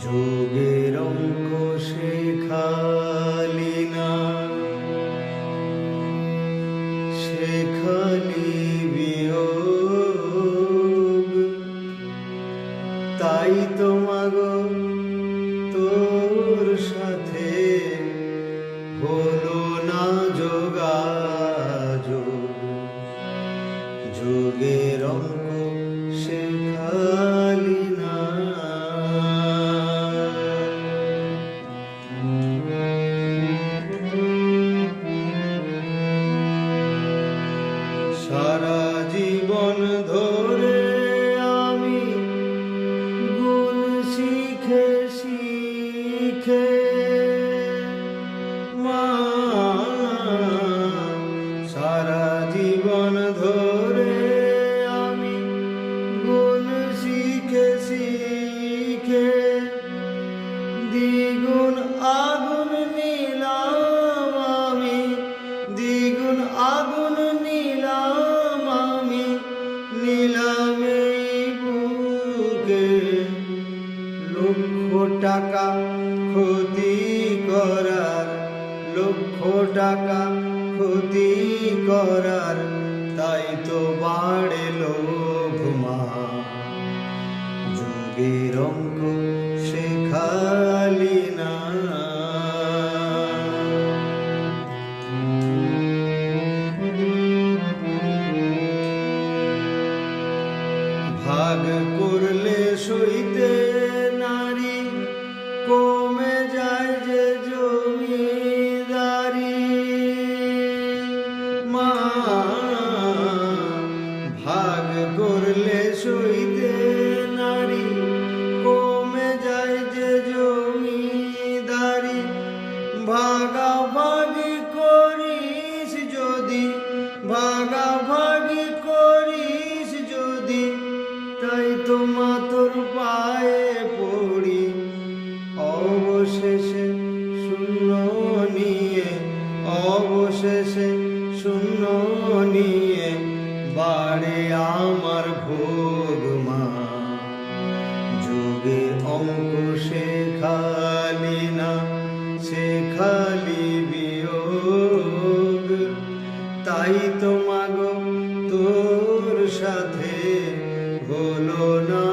যোগের অঙ্ক শেখালি না, শেখালি বিয়োগ। তাই তো মাগো তোর সাথে হলো না যোগাযোগ। যোগের অঙ্ক শেখালি না। সারা জীবন ধরে আমি গুণ শিখে শিখে মা, সারা জীবন ধরে আমি গুণ শিখে শিখে দ্বিগুণ আগুন নিলাম আমি, দ্বিগুণ আগুন নিলাম আমি, নিলাম এই বুকে। লক্ষ টাকা ক্ষতি করার, লক্ষ টাকা ক্ষতি করার, তাই তো বাড়ে লোভ মা। যোগের অঙ্ক শেখালি না। ভাগ করলে সইতে নারী, কমে যায় যে জমিদারি মা। ভাগ করলে সইতে নারী, কমে যায় যে জমিদারি। ভাগাভাগি করিস যদি, ভাগাভাগি করিস যদি, তাই তো মা তোর পায়ে পড়ি। অবশেষে শূন্য নিয়ে, অবশেষে শূন্য নিয়ে বাড়ে আমার ভোগ মা। যোগের অঙ্ক শেখালি না, শেখালি বিয়োগ। তাই তো মাগো তোর সাথে হলো না